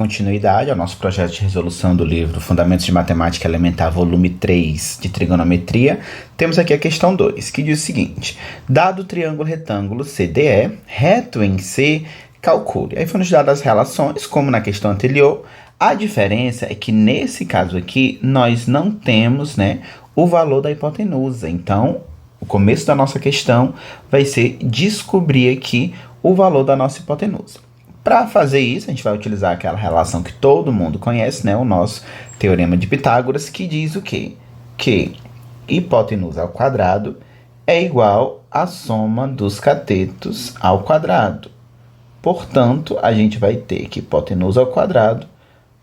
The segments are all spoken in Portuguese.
continuidade ao nosso projeto de resolução do livro Fundamentos de Matemática Elementar, volume 3 de Trigonometria. Temos aqui a questão 2, que diz o seguinte: dado o triângulo retângulo CDE, reto em C, calcule. Aí foram nos dadas as relações, como na questão anterior. A diferença é que nesse caso aqui, nós não temos, o valor da hipotenusa. Então, o começo da nossa questão vai ser descobrir aqui o valor da nossa hipotenusa. Para fazer isso, a gente vai utilizar aquela relação que todo mundo conhece, o nosso Teorema de Pitágoras, que diz o quê? Que hipotenusa ao quadrado é igual à soma dos catetos ao quadrado. Portanto, a gente vai ter que hipotenusa ao quadrado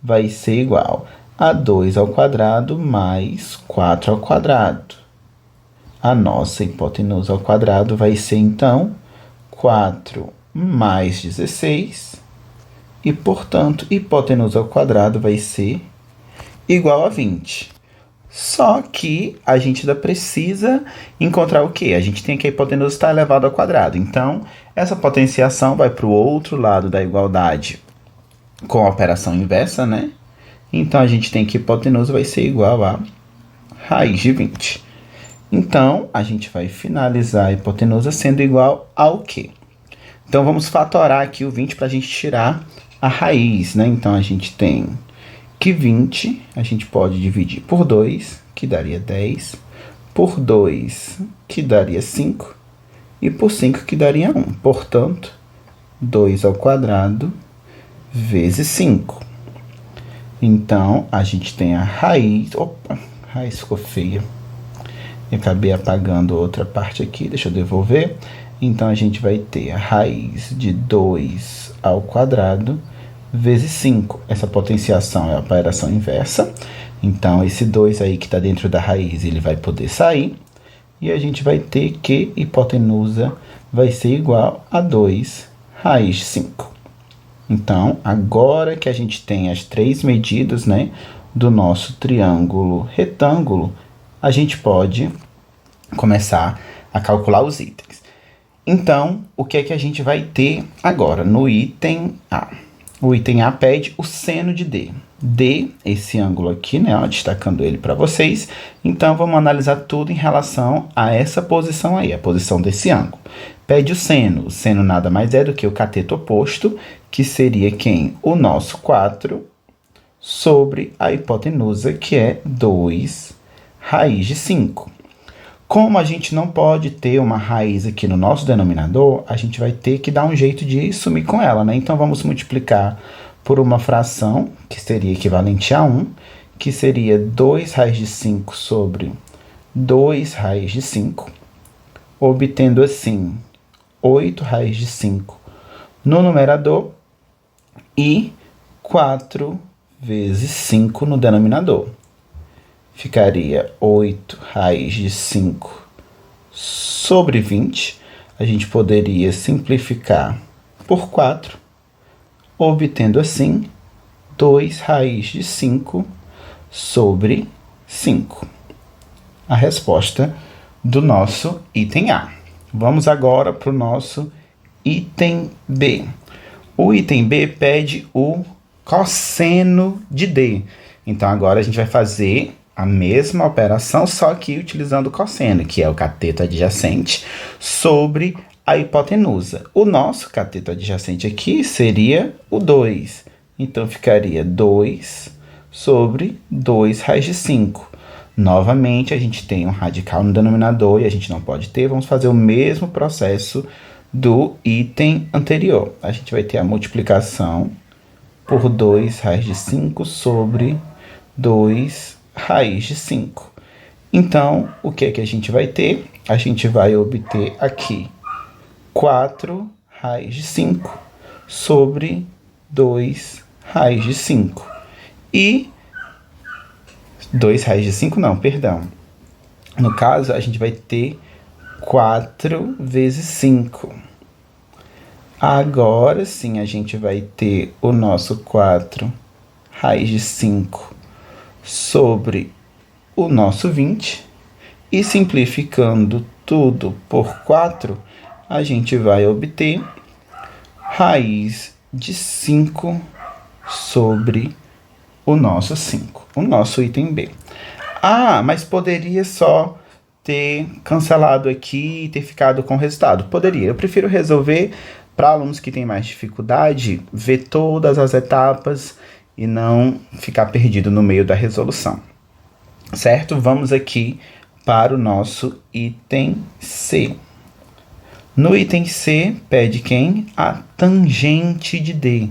vai ser igual a 2 ao quadrado mais 4 ao quadrado. A nossa hipotenusa ao quadrado vai ser, então, 4 mais 16, e, portanto, hipotenusa ao quadrado vai ser igual a 20. Só que a gente ainda precisa encontrar o quê? A gente tem que a hipotenusa estar elevada ao quadrado. Então, essa potenciação vai para o outro lado da igualdade com a operação inversa, Então, a gente tem que a hipotenusa vai ser igual a raiz de 20. Então, a gente vai finalizar a hipotenusa sendo igual ao quê? Então, vamos fatorar aqui o 20 para a gente tirar a raiz, Então, a gente tem que 20, a gente pode dividir por 2, que daria 10, por 2, que daria 5, e por 5, que daria 1. Portanto, 2 ao quadrado vezes 5. Então, a gente tem a raiz... Opa, a raiz ficou feia. Eu acabei apagando outra parte aqui, deixa eu devolver. Então, a gente vai ter a raiz de 2 ao quadrado vezes 5. Essa potenciação é a operação inversa. Então, esse 2 aí que está dentro da raiz, ele vai poder sair. E a gente vai ter que hipotenusa vai ser igual a 2 raiz de 5. Então, agora que a gente tem as 3 medidas, do nosso triângulo retângulo, a gente pode começar a calcular os itens. Então, o que é que a gente vai ter agora no item A? O item A pede o seno de D. D, esse ângulo aqui, destacando ele para vocês. Então, vamos analisar tudo em relação a essa posição aí, a posição desse ângulo. Pede o seno. O seno nada mais é do que o cateto oposto, que seria quem? O nosso 4 sobre a hipotenusa, que é 2 raiz de 5. Como a gente não pode ter uma raiz aqui no nosso denominador, a gente vai ter que dar um jeito de sumir com ela, Então, vamos multiplicar por uma fração, que seria equivalente a 1, que seria 2 raiz de 5 sobre 2 raiz de 5, obtendo assim 8 raiz de 5 no numerador e 4 vezes 5 no denominador. Ficaria 8 raiz de 5 sobre 20. A gente poderia simplificar por 4, obtendo assim 2 raiz de 5 sobre 5. A resposta do nosso item A. Vamos agora para o nosso item B. O item B pede o cosseno de D. Então, agora a gente vai fazer a mesma operação, só que utilizando o cosseno, que é o cateto adjacente, sobre a hipotenusa. O nosso cateto adjacente aqui seria o 2. Então, ficaria 2 sobre 2 raiz de 5. Novamente, a gente tem um radical no denominador e a gente não pode ter. Vamos fazer o mesmo processo do item anterior. A gente vai ter a multiplicação por 2 raiz de 5 sobre 2 raiz de 5. Então, o que é que a gente vai ter? A gente vai obter aqui 4 raiz de 5 sobre 2 raiz de 5. E 2 raiz de 5 não, perdão. No caso, a gente vai ter 4 vezes 5. Agora sim, a gente vai ter o nosso 4 raiz de 5 sobre o nosso 20. E simplificando tudo por 4, a gente vai obter raiz de 5 sobre o nosso 5, o nosso item B. Ah, mas poderia só ter cancelado aqui e ter ficado com o resultado. Poderia. Eu prefiro resolver para alunos que têm mais dificuldade, ver todas as etapas e não ficar perdido no meio da resolução. Certo? Vamos aqui para o nosso item C. No item C, pede quem? A tangente de D.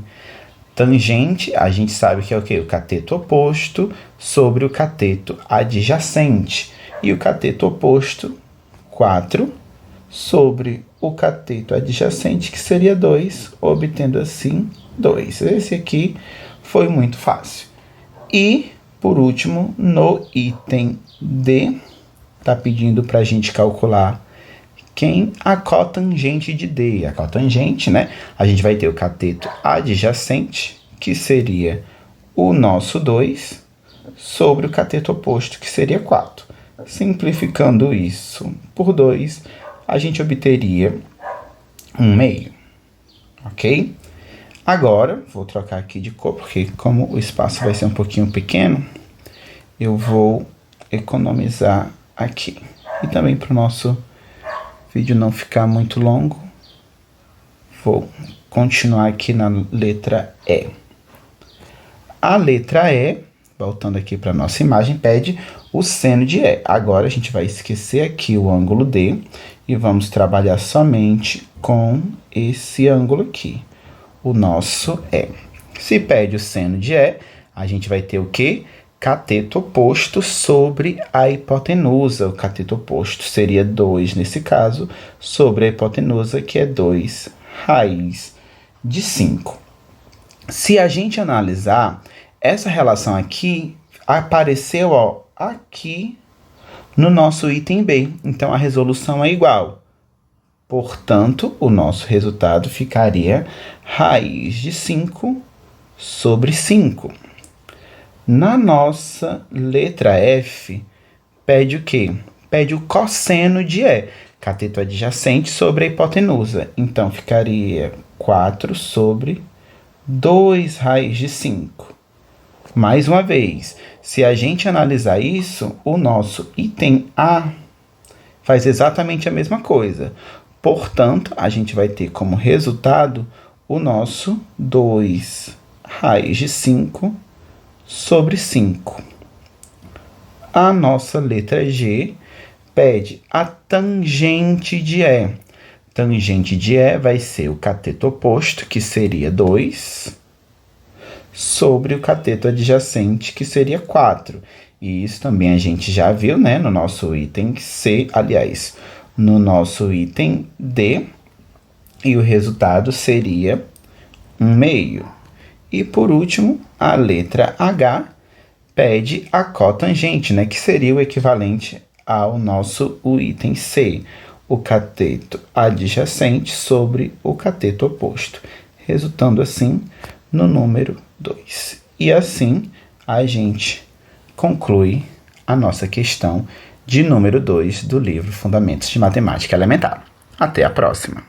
Tangente, a gente sabe que é o quê? O cateto oposto sobre o cateto adjacente. E o cateto oposto, 4, sobre o cateto adjacente, que seria 2, obtendo assim 2. Esse aqui foi muito fácil. E, por último, no item D, está pedindo para a gente calcular quem? A cotangente de D. A cotangente, né? A gente vai ter o cateto adjacente, que seria o nosso 2, sobre o cateto oposto, que seria 4. Simplificando isso por 2, a gente obteria 1/2. Ok? Agora, vou trocar aqui de cor, porque como o espaço vai ser um pouquinho pequeno, eu vou economizar aqui. E também para o nosso vídeo não ficar muito longo, vou continuar aqui na letra E. A letra E, voltando aqui para a nossa imagem, pede o seno de E. Agora a gente vai esquecer aqui o ângulo D e vamos trabalhar somente com esse ângulo aqui, o nosso E. Se pede o seno de E, a gente vai ter o quê? Cateto oposto sobre a hipotenusa. O cateto oposto seria 2 nesse caso, sobre a hipotenusa, que é 2 raiz de 5. Se a gente analisar, essa relação aqui apareceu aqui no nosso item B. Então, a resolução é igual. Portanto, o nosso resultado ficaria raiz de 5 sobre 5. Na nossa letra F, pede o quê? Pede o cosseno de E, cateto adjacente sobre a hipotenusa. Então, ficaria 4 sobre 2 raiz de 5. Mais uma vez, se a gente analisar isso, o nosso item A faz exatamente a mesma coisa. Portanto, a gente vai ter como resultado o nosso 2 raiz de 5 sobre 5. A nossa letra G pede a tangente de E. Tangente de E vai ser o cateto oposto, que seria 2, sobre o cateto adjacente, que seria 4. E isso também a gente já viu, né, no nosso item C, aliás, no nosso item D. E o resultado seria 1/2. E por último, a letra H pede a cotangente, né, que seria o equivalente ao nosso item C, o cateto adjacente sobre o cateto oposto, resultando assim no número 2. E assim a gente conclui a nossa questão de número 2 do livro Fundamentos de Matemática Elementar. Até a próxima!